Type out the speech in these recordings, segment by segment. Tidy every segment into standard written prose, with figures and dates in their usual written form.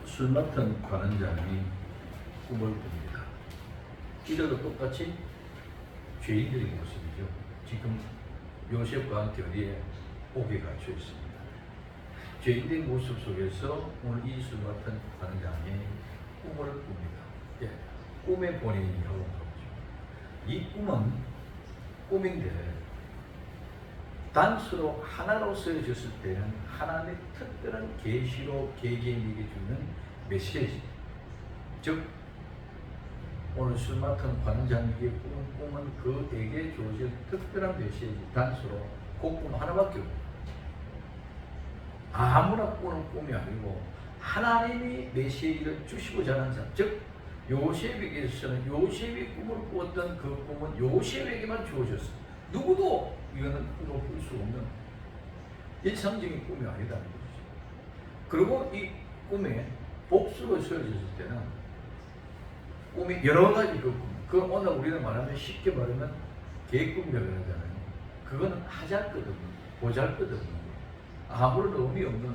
술 맡은 관원장이 꿈을 꿉니다. 이들도 똑같이 죄인들의 모습이죠. 지금 요셉과 함께 어디에 옥에 갇혀 있습니다. 죄인들의 모습 속에서 오늘 이 술 맡은 관원장이 꿈을 꿉니다. 예, 꿈의 본인이라고 하죠. 이 꿈은 꿈인데 단수로 하나로 쓰여졌을 때는 하나님의 특별한 계시로 개개인에게 주는 메시지, 즉 오늘 술 맡은 관원장에게 꿈은 그에게 주어질 특별한 메시지, 단수로 그 꿈 하나밖에 없고 아무나 꾸는 꿈이 아니고 하나님이 메시지를 주시고자 하는 사람, 즉 요셉에게서는 요셉이 꿈을 꾸었던 그 꿈은 요셉에게만 주어졌어요. 누구도 이거는 꿈을 꿀 수 없는 일상적인 꿈이 아니다는 거죠. 그리고 이 꿈에 복수로 쓰여졌을 때는 꿈이 여러 가지 그 꿈, 그 오늘 우리는 말하면 쉽게 말하면 개꿈이라고 그러잖아요. 그거는 하잘것없는, 보잘것없는, 아무런 의미 없는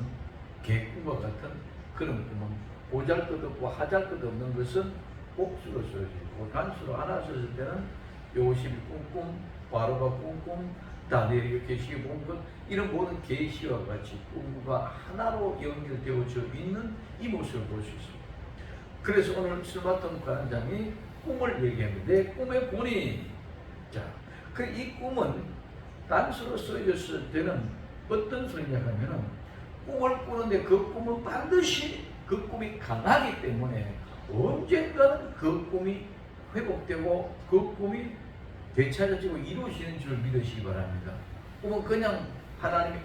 개꿈과 같은 그런 꿈은 보잘것없고 하잘것없는 것은 복수로 쓰여지고, 단수로 하나 썼을 때는 요셉이 꿈꿈, 바로가 꿈꿈, 다니엘이 계시게 본 것, 이런 모든 계시와 같이 꿈과 하나로 연결되어져 있는 이 모습을 볼 수 있습니다. 그래서 오늘 술 맡은 관원장이 꿈을 얘기합니다. 내 꿈의 본인. 자, 그 이 꿈은 단수로 쓰여졌을 때는 어떤 소리냐 하면은 꿈을 꾸는데 그 꿈은 반드시 그 꿈이 강하기 때문에 언젠가는 그 꿈이 회복되고 그 꿈이 되찾아지고 이루어지는 줄 믿으시기 바랍니다. 꿈은 그냥 하나님이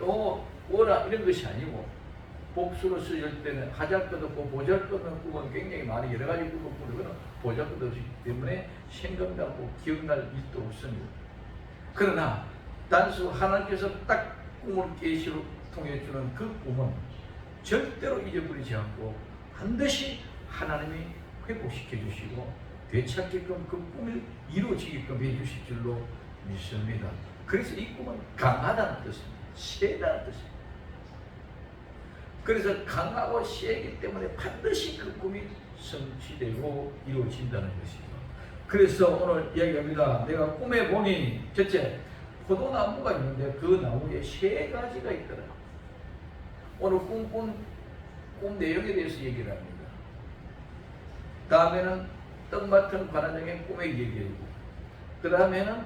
오라 이런 것이 아니고 복수로 쓰일 때는 하잘것없고 보잘것없는 꿈은 굉장히 많이 여러 가지 꿈을 꾸는 보잘것없기 때문에 생각나고 기억날 일도 없습니다. 그러나 단수 하나님께서 딱 꿈을 계시로 통해 주는 그 꿈은 절대로 잊어버리지 않고 반드시 하나님이 회복시켜 주시고 되찾게끔 그 꿈이 이루어지게끔 해주실 줄로 믿습니다. 그래서 이 꿈은 강하다는 뜻입니다. 세다는 뜻입니다. 그래서 강하고 세기 때문에 반드시 그 꿈이 성취되고 이루어진다는 것이죠. 그래서 오늘 이야기합니다. 내가 꿈에 보니, 첫째, 포도나무가 있는데 그 나무에 3가지가 있더라. 오늘 꿈 내용에 대해서 얘기를 합니다. 다음에는 떡 맡은 관원장의 꿈의 얘기이고, 그 다음에는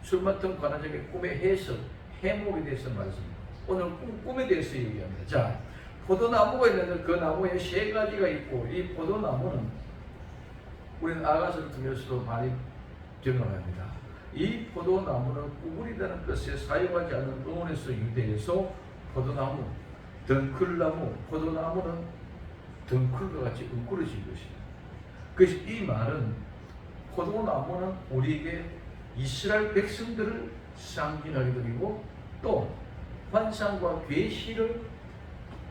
술 맡은 관원장의 꿈의 해석, 해목에 대해서 말씀입니다. 오늘 꿈에 대해서 얘기합니다. 자, 포도나무가 있는데 그 나무에 3가지가 있고, 이 포도나무는 우리는 아가서를 통해서도 많이 경험합니다. 이 포도나무는 꾸물이라는 뜻에 사용하지 않는 응원에서 유대에서 포도나무, 덩쿨나무, 포도나무는 덩쿨과 같이 웅크러진 것입니다. 그래서 이 말은 포도나무는 우리에게 이스라엘 백성들을 상징하게 드리고 또 환상과 계시를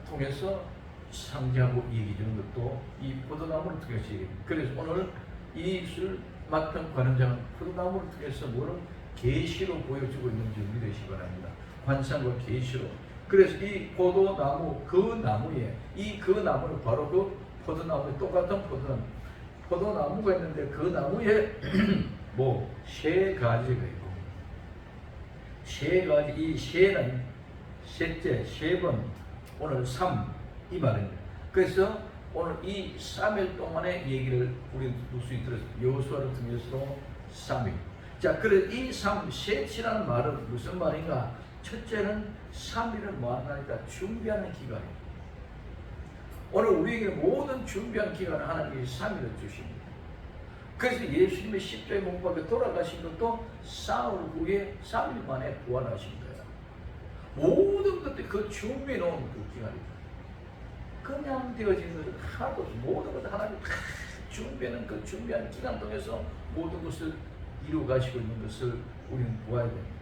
통해서 상징하고 얘기해 주는 것도 이 포도나무를 통해서 얘기합니다. 그래서 오늘 이 술 맡은 관원장은 포도나무를 통해서 뭐를 계시로 보여주고 있는 줄 믿으시기 바랍니다. 환상과 계시로. 그래서 이 포도나무, 그 나무에, 그 나무는 바로 그 포도나무에 똑같은 포도나무가 있는데 그 나무에 3가지가 있고, 3가지, 이 세는 셋째, 3번, 오늘 3, 이 말입니다. 그래서 오늘 이 3일 동안의 얘기를 우리 누수히 들었습니다. 여호수아를 통해서 3일. 자, 그래서 이 3셋이라는 말은 무슨 말인가? 첫째는 3일을 뭐하니까 준비하는 기간입니다. 오늘 우리에게 모든 준비한 기간을 하나님이 3일을 주십니다. 그래서 예수님의 십자가에 못 박혀 돌아가신 것도 사흘 후에 3일 만에 부활하신 거예요. 모든 것들 그 준비해 놓은 그 기간입니다. 그냥 되어지는 것은 하나도 없어요. 모든 것을 하나님이 다 준비하는 그 준비하는 기간 통해서 모든 것을 이루어 가시고 있는 것을 우리는 보아야 됩니다.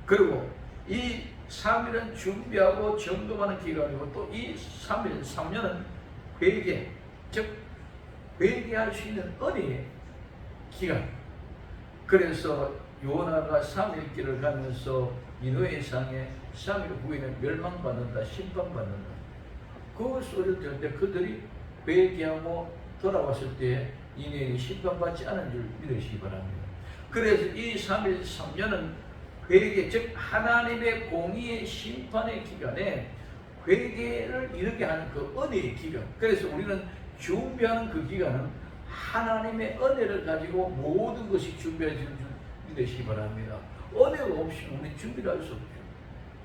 그리고 이 3일은 준비하고 점검하는 기간이고 또 이 3일, 3년은 회개, 즉 회개할 수 있는 은혜의 기간. 그래서 요나가 3일 길을 가면서 니느웨 상에 3일 후에는 멸망받는다, 심판받는다. 그 소리를 들을 때 그들이 회개하고 돌아왔을 때 인연이 심판받지 않은 줄 믿으시기 바랍니다. 그래서 이 3일 3년은 회개, 즉 하나님의 공의의 심판의 기간에 회개를 이르게 하는 그 은혜의 기간. 그래서 우리는 준비하는 그 기간은 하나님의 은혜를 가지고 모든 것이 준비해지는 줄 믿으시기 바랍니다. 은혜가 없이는 우리 준비를 할 수 없죠.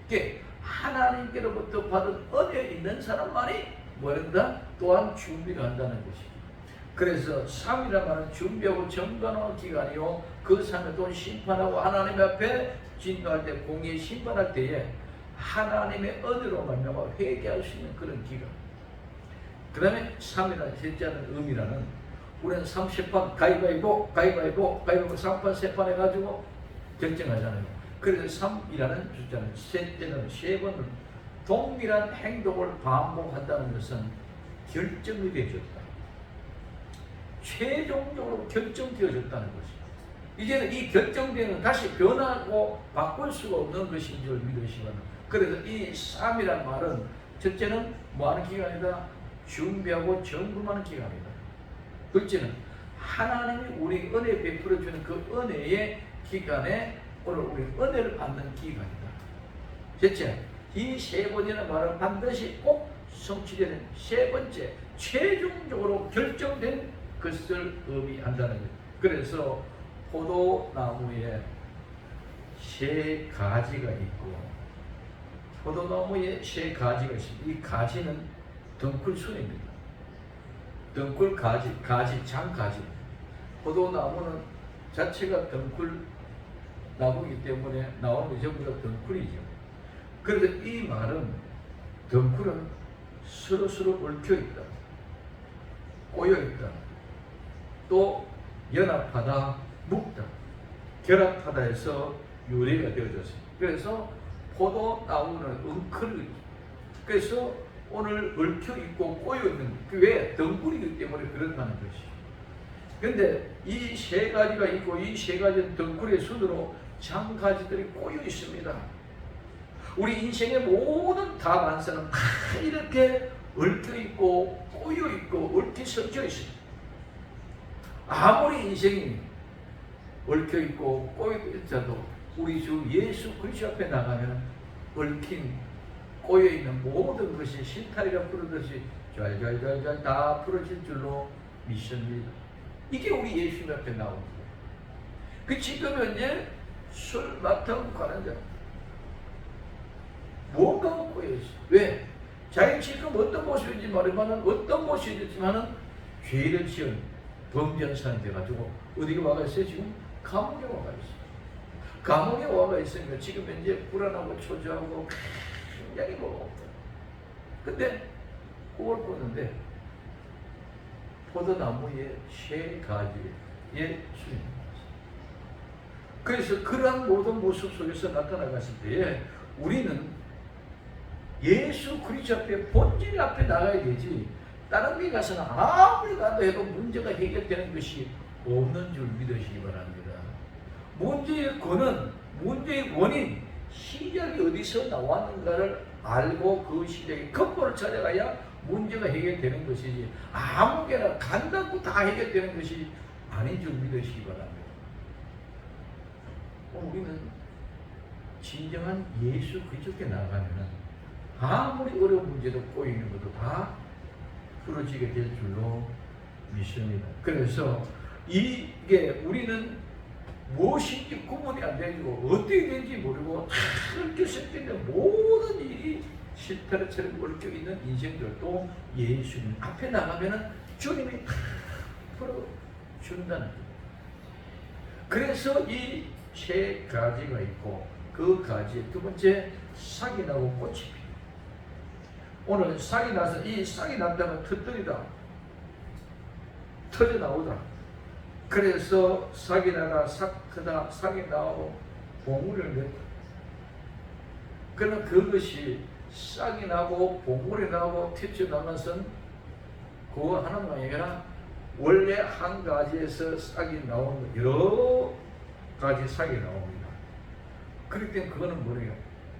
이게 하나님께로부터 받은 은혜 있는 사람만이 뭐한다? 또한 준비를 한다는 것이죠. 그래서 3이라 말은 준비하고 점검하는 기간이요, 그 3에 또 심판하고 하나님 앞에 진노할 때, 공의에 심판할 때에 하나님의 은혜로 말미암아 회개할 수 있는 그런 기간. 그 다음에 3이라는 셋째는 의미라는, 우리는 30판 가위바위보 3판 3판 해가지고 결정하잖아요. 그래서 3이라는 숫자는 셋째는 세 번은 동일한 행동을 반복한다는 것은 결정이 되어졌다. 최종적으로 결정되어졌다는 것이죠. 이제는 이 결정되는 다시 변하고 바꿀 수가 없는 것인 줄 믿으시면, 그래서 이 3이란 말은 첫째는 뭐하는 기간이다? 준비하고 점검하는 기간이다. 둘째는 하나님이 우리 은혜 베풀어주는 그 은혜의 기간에 오늘 우리 은혜를 받는 기간이다. 셋째, 이 세 번이라는 말은 반드시 꼭 성취되는 세 번째, 최종적으로 결정된 것을 의미한다는 거예요. 그래서 포도나무에 세 가지가 있고, 포도나무에 세 가지가 있습니다. 이 가지는 덩굴순입니다. 덩굴 가지, 장가지. 포도나무는 자체가 덩굴 나무이기 때문에 나오는 게 전부 다 덩굴이죠. 그래서 이 말은 덩굴은 서로 얽혀있다, 꼬여있다, 또 연합하다, 묶다, 결합하다 해서 유래가 되어졌습니다. 그래서 포도나무는 엉클이, 그래서 오늘 얽혀있고 꼬여있는, 왜? 덩굴이기 때문에 그렇다는 것이죠. 근데 이 세 가지가 있고, 이 세 가지는 덩굴의 순으로 장가지들이 꼬여 있습니다. 우리 인생의 모든 다반사는 다 이렇게 얽혀 있고 꼬여 있고 얽혀 섞여 있습니다. 아무리 인생이 얽혀 있고 꼬여 있어도 우리 주 예수 그리스도 앞에 나가면 얽힌 꼬여 있는 모든 것이 실타리가 풀어듯이 잘 다 풀어질 줄로 믿습니다. 이게 우리 예수님 앞에 나옵니다. 그 지금 현재 술 맡아고 가는 자, 뭔가 꼬여있어. 왜? 자기 지금 어떤 모습인지 말하면 어떤 모습이지만은 죄를 지은 범죄한 사람이 돼가지고 어디가 와가 있어요? 지금 감옥에 와가 있어요. 감옥에 와가 있으니까 지금 현재 불안하고 초조하고 굉장히 뭐. 근데 그걸 보는데 포도나무의 세 가지의 주인입니다. 그래서 그러한 모든 모습 속에서 나타나갔을 때에 우리는 예수 그리스도 앞에, 본질 앞에 나가야 되지, 다른 데 가서는 아무리 가도 해도 문제가 해결되는 것이 없는 줄 믿으시기 바랍니다. 문제의 근원, 문제의 원인, 시작이 어디서 나왔는가를 알고 그 시작의 근본을 찾아가야 문제가 해결되는 것이지, 아무개나 간다고 다 해결되는 것이 아닌 줄 믿으시기 바랍니다. 우리는 진정한 예수 그리스도께 나가면은 아무리 어려운 문제도 꼬이는 것도 다 풀어지게 될 줄로 믿습니다. 그래서 이게 우리는 무엇인지 구분이 안 되고 어떻게 되는지 모르고 얽혀 있는 모든 일이 실타래처럼 얽혀 있는 인생들도 예수님 앞에 나가면은 주님이 풀어준다는 거예요. 그래서 이 세 가지가 있고, 그 가지의 두 번째, 싹이 나고 꽃이 피고. 오늘 싹이 나서, 이 싹이 난다면 털들이다, 터져 나오다. 그래서 싹이 나다, 싹 크다, 싹이 나오고 봉우리를 맺다. 그러나 그것이 싹이 나고 봉우리 나고 튀어나온 것은 그거 하나만 아니라 원래 한 가지에서 싹이 나오는 여러 가지 싹이 나옵니다. 그렇기 때문에 그거는 뭐예요?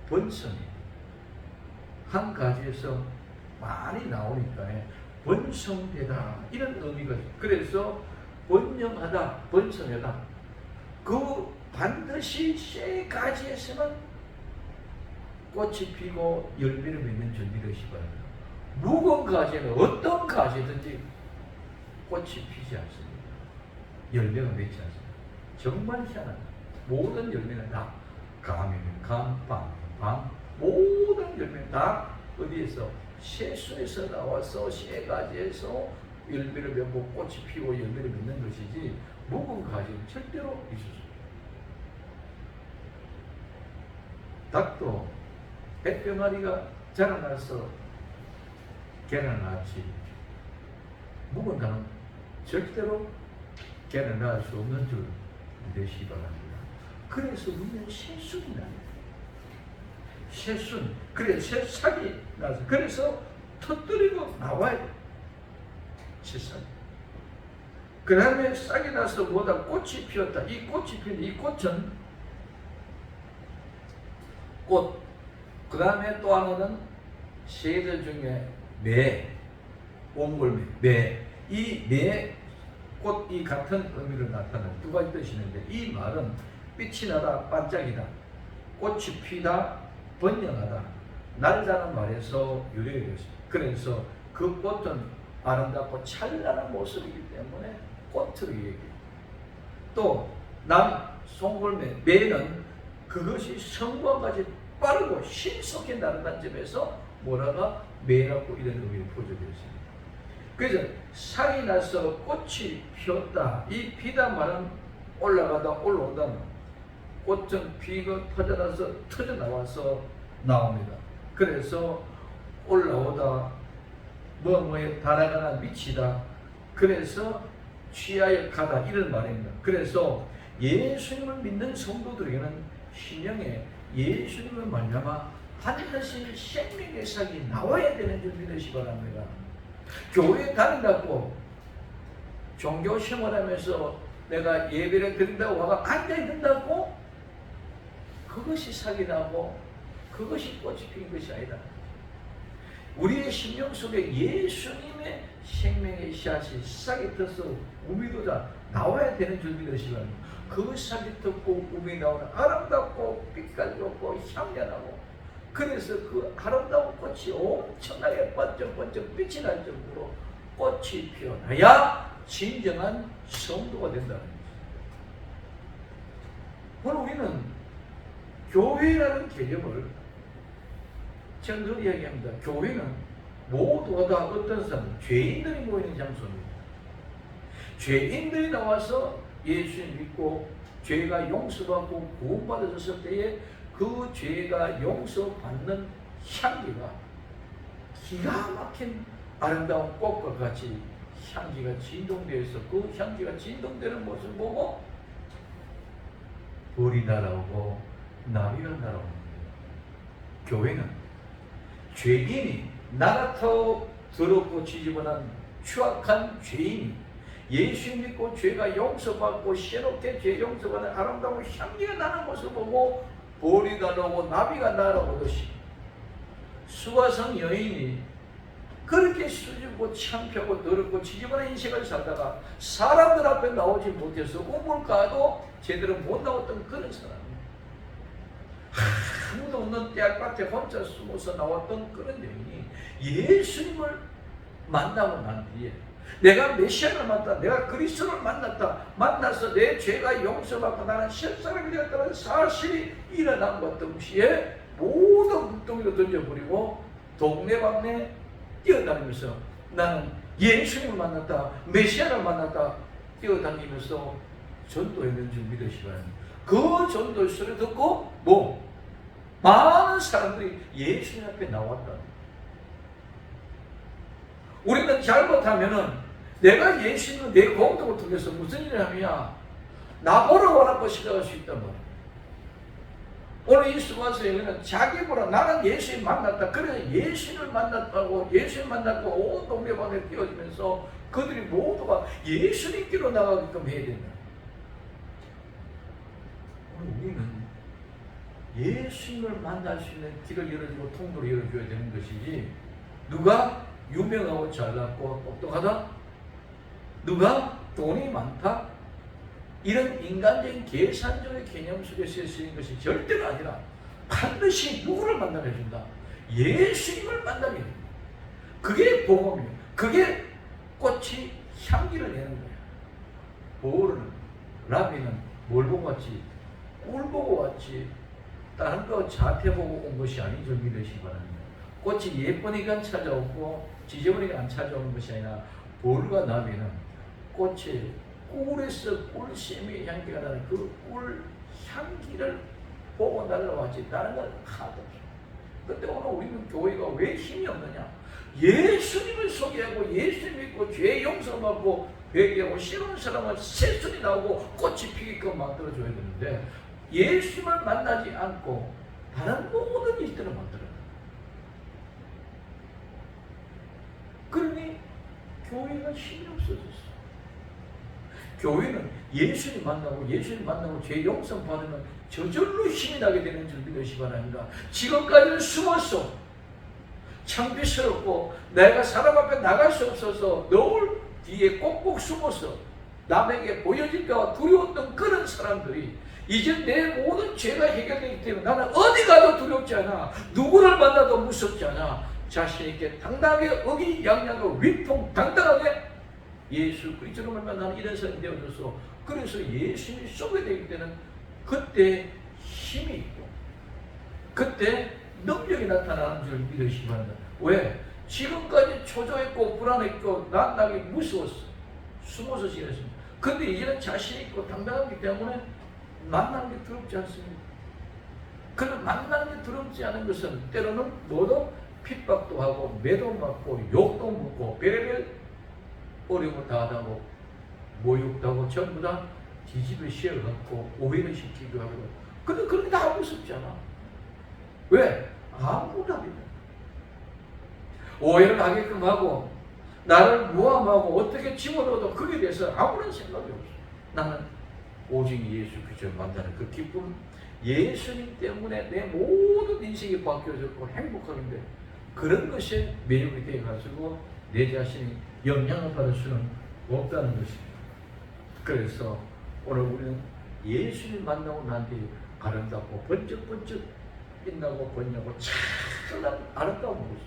번성이. 한 가지에서 많이 나오니까 번성되다 이런 의미가 있어요. 그래서 번영하다, 번성하다. 그 반드시 새 가지에서만 꽃이 피고 열매를 맺는 준비를 하시기 바랍니다. 묵은 가지는 어떤 가지든지 꽃이 피지 않습니다. 열매가 맺지 않습니다. 정말 희한합니다. 모든 열매는 다 감이면 감, 빵, 모든 열매는 다 어디에서? 새순에서 나와서 새 가지에서 열매를 맺고 꽃이 피고 열매를 맺는 것이지 묵은 가지는 절대로 있을 수 없습니다. 닭도 100병아리가 자라나서 개를 낳았지 묵은 닭은 절대로 개를 낳을 수 없는 줄 믿으시기 바랍니다. 그래서 우리는 새순이 나요. 새순, 그래 새싹이 나서 그래서 터뜨리고 나와야 돼. 새싹. 그 다음에 싹이 나서 뭐다 꽃이 피었다. 이 꽃이 피는데 이 꽃은 꽃. 그 다음에 또 하나는 새들 중에 매, 옹골매, 매. 이 매, 꽃, 이 같은 의미를 나타내는 두 가지 뜻이 있는데 이 말은 빛이 나다, 반짝이다, 꽃이 피다, 번영하다, 날다는 말에서 유래가 되었습니다. 그래서 그 꽃은 아름답고 찬란한 모습이기 때문에 꽃으로 얘기해요. 또 송골매, 매는 그것이 성과 같이 빠르고 신속히 나른다는 점에서 뭐라가 매라고 이런 의미를 포함되었습니다. 그래서 상이 나서 꽃이 피었다. 이 피다 말은 올라가다 올라오다. 꽃은 피가 터져 나와서 나옵니다. 그래서 올라오다 뭐뭐에 달아가나 미치다. 그래서 취하여 가다 이런 말입니다. 그래서 예수님을 믿는 성도들에게는 신령에 예수님을 말미암아 반드시 생명의 싹이 나와야 되는 줄 믿으시기 바랍니다. 교회에 다닌다고 종교 생활하면서 내가 예배를 드린다고 와가 앉아있는다고 그것이 싹이 나고 그것이 꽃이 피는 것이 아니다. 우리의 심령 속에 예수님의 생명의 씨앗이 싹이 터서 우미 돋아 나와야 되는 줄 믿으시기 바랍니다. 그 싹이 떴고 우미 나오는 아름답고 빛깔 좋고 향연하고 그래서 그 아름다운 꽃이 엄청나게 번쩍번쩍 빛이 날 정도로 꽃이 피어나야 진정한 성도가 된다는 것입니다. 오늘 우리는 교회라는 개념을 저는 늘 이야기합니다. 교회는 모두가 다 어떤 사람, 죄인들이 모이는 장소입니다. 죄인들이 나와서 예수님 믿고 죄가 용서받고 구원받아졌을 때에 그 죄가 용서받는 향기가 기가 막힌 아름다운 꽃과 같이 향기가 진동되어서 그 향기가 진동되는 모습을 보고 벌이 날아오고 나비가 날아옵니다. 교회는 죄인이 나라터 더럽고 지저분한 추악한 죄인이 예수 믿고 죄가 용서받고 새롭게 죄 용서받는 아름다운 향기가 나는 모습을 보고 벌이 날아오고 나비가 날아오듯이 수가성 여인이 그렇게 수줍고 창피하고 더럽고 지저분한 인생을 살다가 사람들 앞에 나오지 못해서 우물가도 제대로 못 나왔던 그런 사람입니다. 아무도 없는 떼약밭에 혼자 숨어서 나왔던 그런 여인이 예수님을 만나고 난 뒤에 내가 메시아를 만났다, 내가 그리스도를 만났다, 만나서 내 죄가 용서받고 나는 실사람이 되었다는 사실이 일어난 동시에 모든 물동이로 던져버리고 동네방네 뛰어다니면서 나는 예수님을 만났다, 메시아를 만났다 뛰어다니면서 전도했는 줄 믿으시기 바랍니다. 그 전도 소리를 듣고 많은 사람들이 예수님 앞에 나왔다. 우리는 잘못하면은 내가 예수님을 내 공덕을 통해서 무슨 일을 하느냐 나 보러 와라고 시작할 수 있단 말이에요. 오늘 이 수고하세요. 자기보다 나는 예수님 만났다. 그래서 예수님을 만났다고 예수님 만났고 온 동네방에 뛰어지면서 그들이 모두가 예수님께로 나가게끔 해야 된다. 오늘 우리는 예수님을 만날 수 있는 길을 열어주고 통로를 열어줘야 되는 것이지 누가 유명하고 잘났고 똑똑하다? 누가 돈이 많다? 이런 인간적인 계산적인 개념 속에서 쓰인 것이 절대로 아니라 반드시 누구를 만나게 해준다? 예수님을 만나게 해준다. 그게 복음이에요. 그게 꽃이 향기를 내는 거예요. 보울은, 라비는 뭘 보고 왔지? 꿀 보고 왔지. 다른 거 자태 보고 온 것이 아닌 줄 믿으시기 바랍니다. 꽃이 예쁘니까 찾아오고 지저분하니까 안 찾아오는 것이 아니라 보울과 라비는 꽃이 꿀에서 꿀샘의 향기가 나는 그 꿀 향기를 보고 날아왔지. 다른 건 하나도 없어. 근데 오늘 우리는 교회가 왜 힘이 없느냐? 예수님을 소개하고 예수 믿고 죄 용서받고 회개하고 싫은 사람은 새순이 나오고 꽃이 피게끔 만들어줘야 되는데 예수님을 만나지 않고 다른 모든 일들을 만들어요. 그러니 교회가 힘이 없어졌어. 교회는 예수님 만나고 죄 용서 받으면 저절로 힘이 나게 되는 줄 믿으시기 바랍니다. 지금까지는 숨었어. 창피스럽고 내가 사람 앞에 나갈 수 없어서 늘 뒤에 꼭꼭 숨어서 남에게 보여질까 두려웠던 그런 사람들이 이제 내 모든 죄가 해결되기 때문에 나는 어디 가도 두렵지 않아. 누구를 만나도 무섭지 않아. 자신 있게 당당하게 의기양양하고 위풍당당하게 예수 그리스도를 만나는 이런 사람이 되어져서 그래서 예수님이 소개되기 때는 그때 힘이 있고 그때 능력이 나타나는 줄 믿으시기 바랍니다. 왜? 지금까지 초조했고 불안했고 난나기 무서웠어. 숨어서 지냈습니다. 근데 이제는 자신 있고 당당하기 때문에 만나는 게 두렵지 않습니다. 그런데 만나는 게 두렵지 않은 것은 때로는 모두 핍박도 하고 매도 맞고 욕도 먹고 별의별 어려움을 당하고 모욕도 하고 전부 다 뒤집어 씌워갖고 오해를 시키기도 하고 근데 그런 게 다 무섭지 않아. 왜? 아무도 안 믿어. 오해를 하게끔 하고 나를 모함하고 어떻게 집어넣어도 그게 대해서 아무런 생각이 없어. 나는 오직 예수 그리스도를 만나는 그 기쁨 예수님 때문에 내 모든 인생이 바뀌어졌고 행복하긴데 그런 것이 매력이 되어가지고 내 자신이 영향을 받을 수는 없다는 것입니다. 그래서 오늘 우리는 예수님 만나고 난 뒤에 아름답고 번쩍번쩍 빛나고 번냐고 찬란 아름다운 모습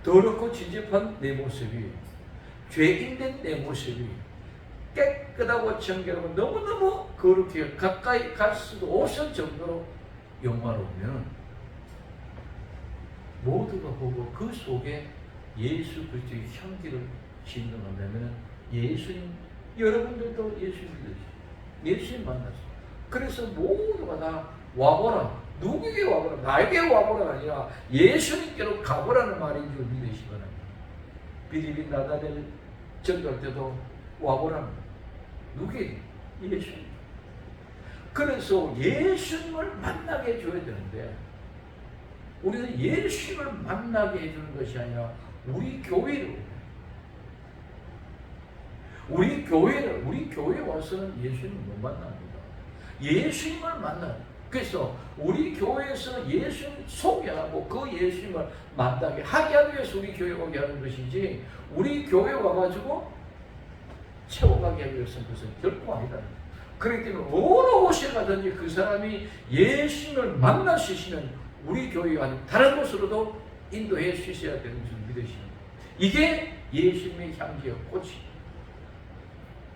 더럽고 지저분한 내 모습이 죄인된 내 모습이 깨끗하고 정결하고 너무너무 거룩해 가까이 갈 수도 없을 정도로 영화로우면 모두가 보고 그 속에 예수 그리스도의 향기를 진동한다면 예수님 여러분들도 예수님 믿으시죠. 예수님 만났어. 그래서 모두가 다 와보라. 누구에게 와보라. 나에게 와보라가 아니라 예수님께로 가보라는 말인 줄 믿으시기 바랍니다. 빌립인 나다벨 전도할 때도 와보라. 누구에게? 예수님. 그래서 예수님을 만나게 해줘야 되는데 우리는 예수님을 만나게 해주는 것이 아니라 우리 교회에 와서는 예수님을 못 만납니다. 예수님을 만나요. 그래서 우리 교회에서 예수님 소개하고 그 예수님을 만나게 하기 위해서 우리 교회 오게 하는 것이지 우리 교회 와가지고 채워가게 하기 위해서는 그것은 결코 아니다. 그렇기 때문에 어느 곳에 가든지 그 사람이 예수님을 만날 수 있으면 우리 교회가 아닌 다른 곳으로도 인도해 주셔야 되는 줄 믿으시는 이게 예수님의 향기와 꽃이.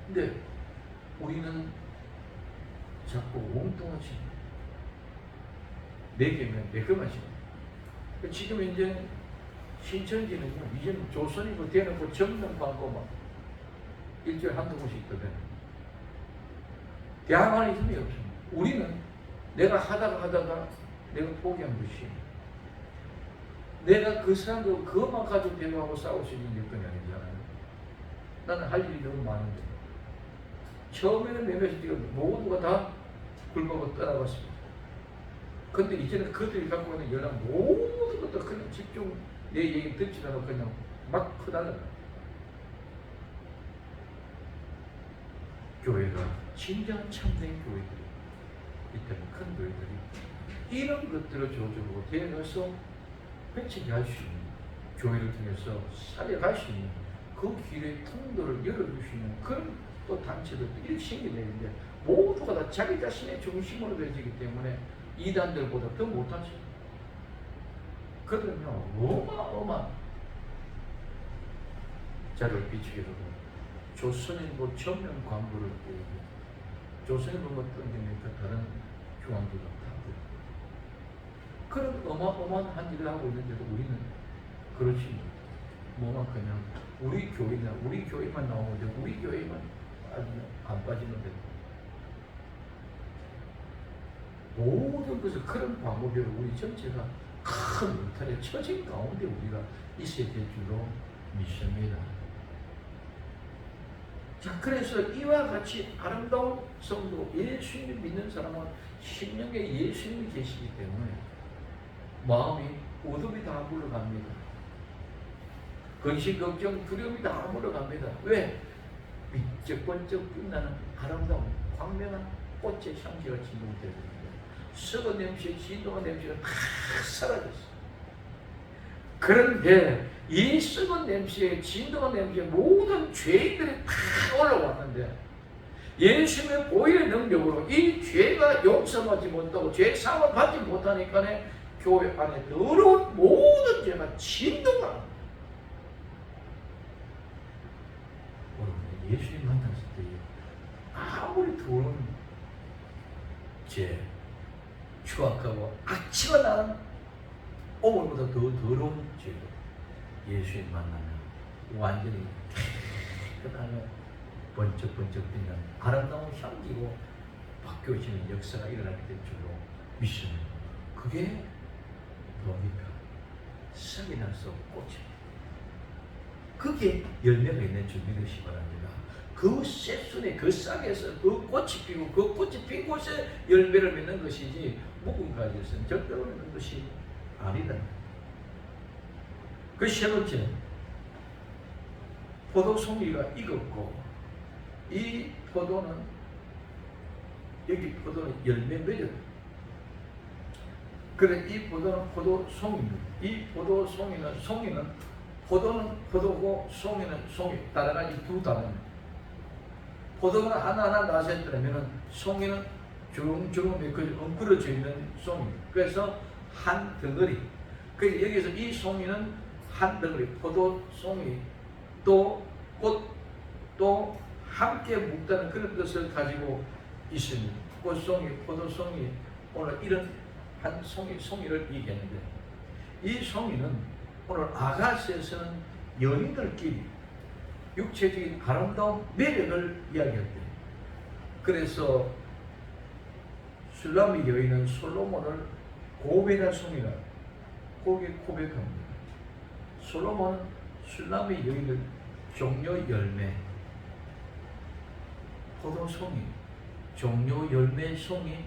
근데 우리는 자꾸 엉뚱하지. 네 개면 네 개만 씩. 지금 이제 신천지는요, 이제는 조선이고 대놓고 정당 광고 막 일주일에 한두 번씩 있거든. 대화할 힘이 없습니다. 우리는 내가 하다가 내가 포기한 것이 내가 그 사람들 그것만 가지고 대화하고 싸울 수 있는 일꾼이 아니잖아요. 나는 할 일이 너무 많은데 처음에는 내 메시지가 모두가 다 굶어고 떠나갔습니다. 근데 이제는 그들이 갖고 있는 연락 모든 것도 그냥 집중 내 얘기 듣지 않고 그냥 막 퍼달라. 교회가 진정 참된 교회들이 이때는 큰 교회들이 이런 것들을 조절하고 대해서 배치게 할 수 있는 교회를 통해서 살려갈 수 있는 그 길의 통로를 열어주시는 그런 또 단체들도 이렇게 생겨내는데 모두가 다 자기 자신의 중심으로 되어지기 때문에 이단들보다 더 못하죠. 그러면 어마어마한 자를 비추게 되고 조선일보 전면 광고를 보고 조선일보가 던지니까 다른 중앙기가 다 그런 어마어마한 일을 하고 있는데도 우리는 그렇지 뭐만 그냥 우리 교회나 우리 교회만 나오는데 우리 교회만 안 빠지는데 모든 것을 그런 방법으로 우리 전체가 큰 울타리에 처진 가운데 우리가 있어야 될 줄로 믿습니다. 자, 그래서 이와 같이 아름다운 성도 예수님 믿는 사람은 심령에 예수님이 계시기 때문에 마음이 어둠이 다 물러갑니다. 근심, 걱정, 두려움이 다 물러갑니다. 왜? 번쩍번쩍 빛나는 아름다운 광명한 꽃의 향기가 진동되거든요. 썩은 냄새, 진동한 냄새가 다 사라졌어요. 그런데 이 썩은 냄새, 진동한 냄새 모든 죄인들이 다 올라왔는데 예수님의 보혈의 능력으로 이 죄가 용서받지 못하고 죄 사함을 받지 못하니까 교회 안에 더러운 모든 죄가 진동합니다. 예수님 만났을 때 아무리 더러운 죄, 추악하고 악취가 나는 오물보다 더 더러운 죄도 예수님 만나면 완전히 깨끗하며 번쩍번쩍 빛나는 아름다운 향기로 바뀌어지는 역사가 일어나게 될 줄로 믿습니다. 그게 뭡니까? 싹이 나서 꽃이 그게 열매가 있는 줄 믿으시기 바랍니다. 그 쇠순에 그 싹에서 그 꽃이 피고 그 꽃이 핀 곳에 열매를 맺는 것이지 묵은 가지에서는 절대로 맺는 것이 아니다. 그 세 번째, 포도송이가 익었고 이 포도는 여기 포도는 열매 맺었다. 그래 이 포도는 포도송이입니다. 이 포도송이는 송이는 포도는 포도고 송이는 송이 다르가 이 두 단어입니다. 포도가 하나하나 나섰더라면 송이는 주렁주렁 엉클어져 있는 송입니다. 그래서 한 덩어리. 그래서 여기서 이 송이는 한 덩어리 포도 송이 또 꽃도 함께 묵다는 그런 뜻을 가지고 있습니다. 꽃송이, 포도송이 오늘 이런 한 송이를 얘기했는데 이 송이는 오늘 아가스에서는 연인들끼리 육체적인 아름다운 매력을 이야기할 때 그래서 슐라미 여인은 솔로몬을 고백한 송이라 고백합니다. 솔로몬은 슐라미 여인을 종려 열매 포도송이 종려 열매 송이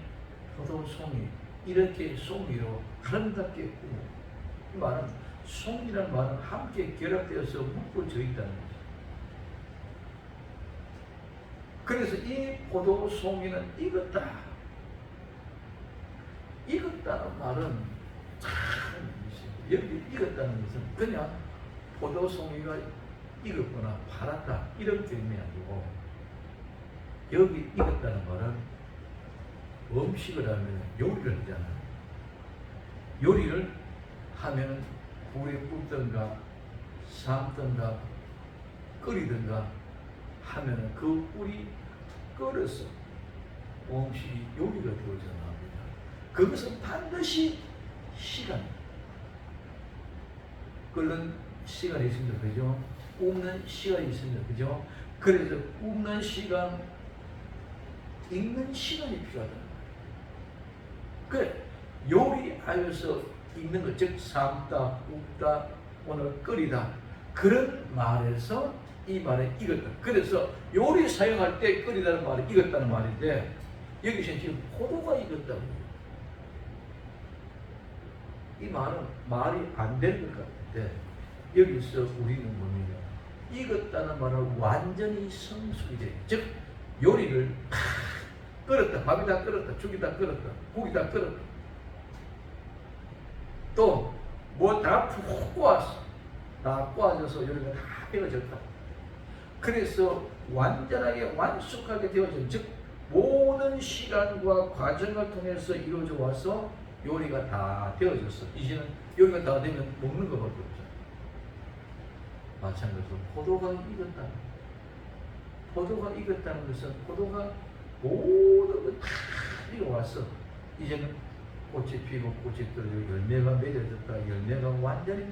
포도송이 이렇게 송이로 아름답게 꾸며 이 말은 송이라는 말은 함께 결합되어서 묶어져 있다는 거죠. 그래서 이 포도송이는 익었다. 익었다는 말은 참 여기 익었다는 것은 그냥 포도송이가 익었거나 팔았다 이런 개념이 아니고 여기 익었다는 말은 음식을 하면 요리를 하잖아요. 요리를 하면 불에 굽든가 삶든가 끓이든가 하면은 그 꿀이 끓어서 음식이 요리가 되어져 나옵니다. 그것은 반드시 시간 끓는 시간이 있습니다. 그죠? 굽는 시간이 있습니다. 그죠? 그래서 굽는 시간 익는 시간이 필요하다. 그 요리하여서 익는 것, 즉 삶다, 굽다, 오늘 끓이다 그런 말에서 이 말에 익었다. 그래서 요리 사용할 때 끓이다는 말이 익었다는 말인데 여기서 지금 포도가 익었다고 이 말은 말이 안 되는 것 같은데 여기서 우리는 뭡니까? 익었다는 말은 완전히 성숙이 돼. 즉 요리를 끓였다. 밥이 다 끓었다. 죽이 다 끓었다. 고기 다 끓었다. 또 뭐 다 푹 구웠어. 다 꼬아져서 요리가 다 되어졌다. 그래서 완전하게 완숙하게 되어진, 즉 모든 시간과 과정을 통해서 이루어져 와서 요리가 다 되어졌어. 이제는 요리가 다 되면 먹는 것밖에 없잖아. 마찬가지로 포도가 익었다. 포도가 익었다는 것은 포도가 모든 걸 다 익어왔어. 이제는 꽃이 피고 꽃이 떨어지고 열매가 맺어졌다. 열매가 완전히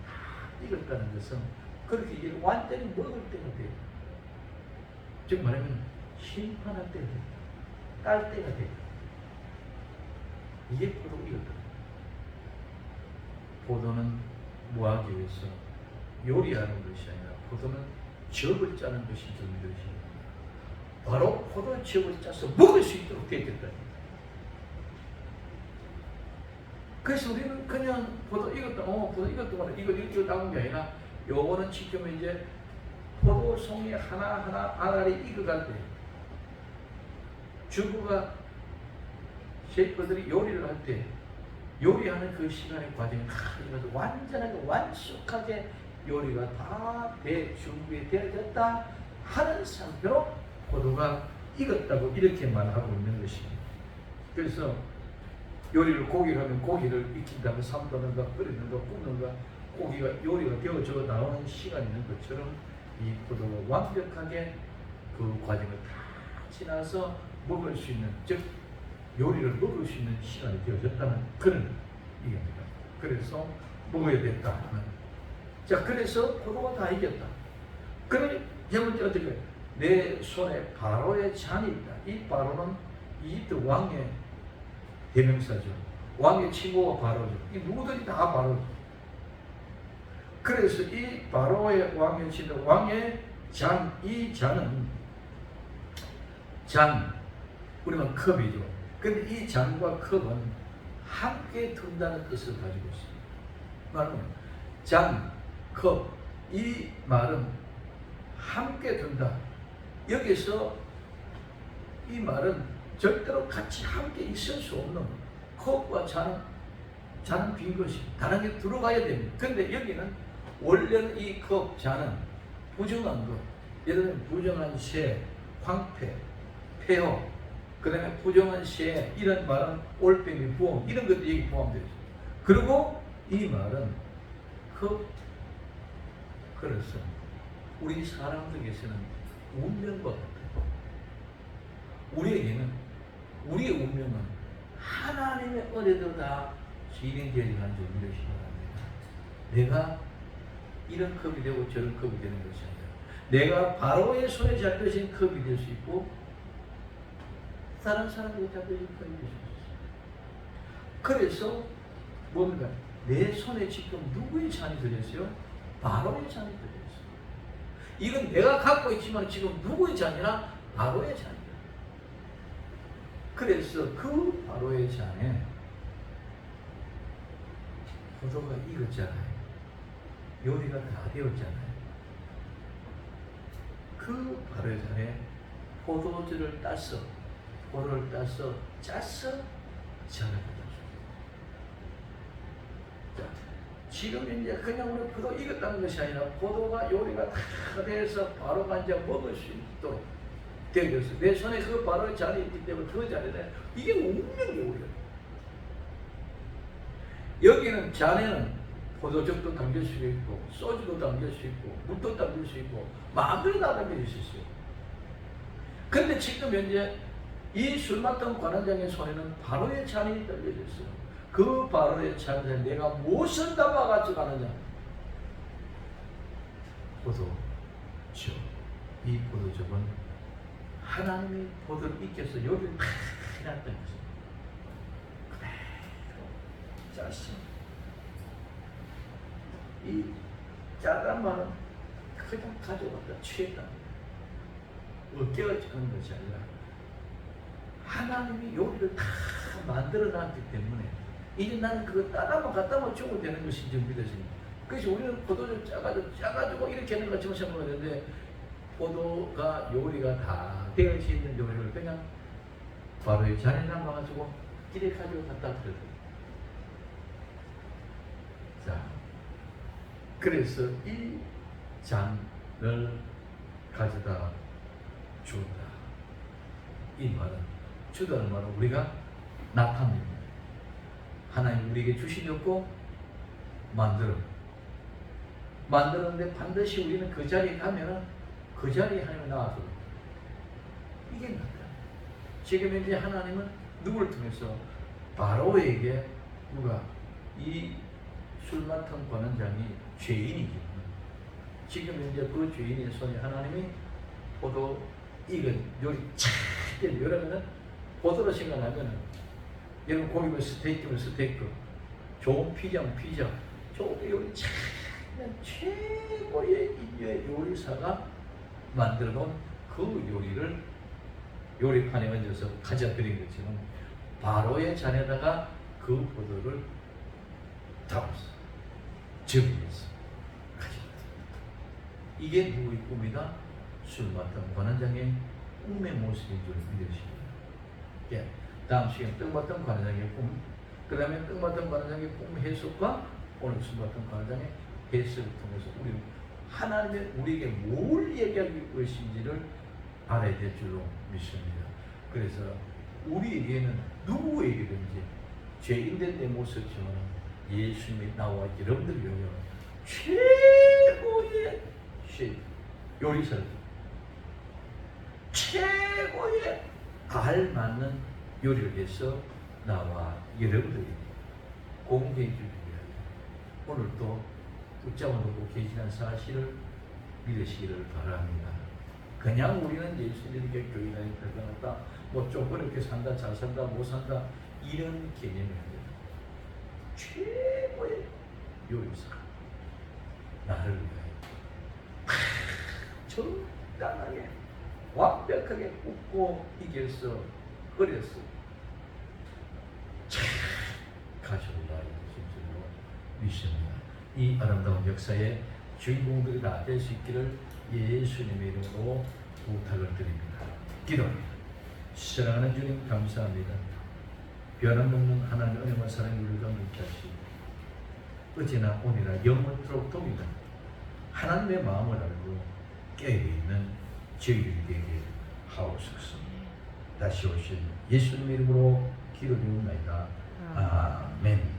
다 익었다는 것은 그렇게 이제 완전히 먹을 때가 돼. 즉 말하면 심판할 때가 돼. 딸 때가 돼. 이게 포도 익었다. 포도는 뭐 하기 위해서 요리하는 것이 아니라 포도는 즙을 짜는 것이 전부것입니다. 바로 포도 즙을 짜서 먹을 수 있도록 되었다. 그래서 우리는 그냥 포도 익었다, 포도 익었다, 이거 나온 게 아니라 요거는 지금 이제 포도송이 하나하나 알알이 익어갈 때 주부가 셰프들이 요리를 할 때 요리하는 그 시간의 과정이 이것도 완전하게 완숙하게 요리가 다 준비되어졌다 하는 상태로 포도가 익었다고 이렇게 말하고 있는 것입니다. 그래서 요리를 고기를 하면 고기를 익힌 다음에 삶는가 끓이는가 굽는가 고기가 요리가 되어져 나오는 시간이 있는 것처럼 이 포도가 완벽하게 그 과정을 다 지나서 먹을 수 있는, 즉 요리를 먹을 수 있는 시간이 되어졌다는 그런 얘기입니다. 그래서 먹어야 됐다. 자, 그래서 포도가 다 이겼다. 그러니 세 번째 어떻게 해요? 내 손에 바로의 잔이 있다. 이 바로는 이집트 왕의 대명사죠. 왕의 친구가 바로죠. 이 누구든지 다 바로죠. 그래서 이 바로의 왕의 친구, 왕의 잔, 이 잔은 잔, 우리가 컵이죠. 근데 이 잔과 컵은 함께 둔다는 뜻을 가지고 있습니다. 말은 잔, 컵, 이 말은 함께 둔다. 여기서 이 말은 절대로 같이 함께 있을 수 없는, 컵과 잔은 빈 것이 다른 게 들어가야 됩니다. 근데 여기는 원래는 이 컵, 잔은 부정한 것, 예를 들면 부정한 새, 황폐, 폐허, 그 다음에 부정한 새, 이런 말은 올빼미, 부엉, 이런 것도 여기 포함되어 있습니다. 그리고 이 말은 그래서 우리 사람들에게서는 운명과 같아요. 우리에게는 우리의 운명은 하나님의 은혜로 다 진행되어지는 줄 믿으시기 바랍니다. 내가 이런 컵이 되고 저런 컵이 되는 것이 아니라 내가 바로의 손에 잡혀진 컵이 될 수 있고 다른 사람에게 잡혀진 컵이 될 수 있어요. 그래서 뭡니까? 내 손에 지금 누구의 잔이 들렸어요? 바로의 잔이 들렸어요. 이건 내가 갖고 있지만 지금 누구의 잔이나 바로의 잔이에요. 그래서 그 바로의 잔에 포도가 익었잖아요. 요리가 다 되었잖아요. 그 바로의 잔에 포도주를 따서 포도를 따서 짜서 잔을 받았어요. 자, 지금 이제 그냥 우리 포도 익었다는 것이 아니라 포도가 요리가 다 돼서 바로가 이제 먹을 수 있도록 되어졌어요. 내 손에 그 바로의 잔이 있기 때문에 그 잔에 이게 운명이 우리가. 여기는 잔에는 포도즙도 담길 수 있고 소주도 담길 수 있고 물도 담길 수 있고 마음대로 다 담길 수 있어요. 근데 지금 현재 이 술 맡은 관원장의 손에는 바로의 잔이 떨려져 있어요. 그 바로의 잔에 내가 무엇을 담아가지고 가느냐? 포도즙. 이 포도즙은 하나님이 포도를 익혀서 요리를 다 해놨다는 것입니다. 그대로 짜서 이 짜단 말은 그냥 가져갔다 취했다. 깨어지는 것이 아니라 하나님이 요리를 다 만들어 놨기 때문에 이제 나는 그거 따다만 갖다만 주면 되는 것이 좀 믿어집니다. 그래서 우리는 포도를 짜가지고 이렇게 하는 것처럼 생각하는데 포도가 요리가 다 되어져 있는 요리를 그냥 바로 잔에 담아가지고 길에 가지고 갖다 드려요. 자, 그래서 이 잔을 가져다 주었다. 이 말은 주다는 말은 우리가 나타냅니다. 하나님 우리에게 주시려고 만들었는데 반드시 우리는 그 자리에 가면은 그 자리에 하나님이 나와서 이게 나타나. 지금 현재 하나님은 누구를 통해서 바로에게 누가 이 술 맡은 관원장이 죄인이기 지금 현재 그 죄인의 손에 하나님이 포도 익은 요리 잘 여러분은 포도로 생각하면은 여러분 고기면 스테이크면 스테이크, 좋은 피자면 피자, 좋은 요리 잘 최고의 인류의 요리사가 만들어 놓은 그 요리를 요리판에 얹어서 가져다 드린 것처럼 바로의 잔에다가 그 포도를 담았어. 정리해서 가져다 드립니다. 이게 누구의 꿈이다? 술 맡은 관원장의 꿈의 모습인 줄 믿으십니다. 예. 다음 시간 떡 맡은 관원장의 꿈, 그 다음에 떡 맡은 관원장의 꿈 해석과 오늘 술 맡은 관원장의 해석을 통해서 우리는 하나님의 우리에게 뭘 얘기하기 것인지를 알아야 될 줄로 믿습니다. 그래서 우리에게는 누구에게든지 죄인된 내 모습처럼 예수님이 나와 여러분들 위하여 최고의 요리사를 최고의 알맞는 요리를 해서 나와 여러분들이 공개해 주기 위하여 오늘도 붙잡아 놓고 계시는 사실을 믿으시기를 바랍니다. 그냥 우리는 예수님에게 교회 다니는 대단하다, 뭐 좀 그렇게 산다, 잘 산다, 못 산다 이런 개념이 아니라 최고의 요리사 나를 위하여 정당하게 완벽하게 굽고 이겨서 끓여서 가져올라 진짜로 믿습니다. 이 아름다운 역사의 주인공들이 다 될 수 있기를 예수님의 이름으로 부탁을 드립니다. 기도합니다. 사랑하는 주님 감사합니다. 변함없는 하나님의 은혜와 사랑이 우리를 함께 하시고 어제나 오늘이나 영원토록 동일한 하나님의 마음을 알고 깨어있는 저희들에게 하옵소서. 다시 오신 예수님의 이름으로 기도드립니다. 아멘.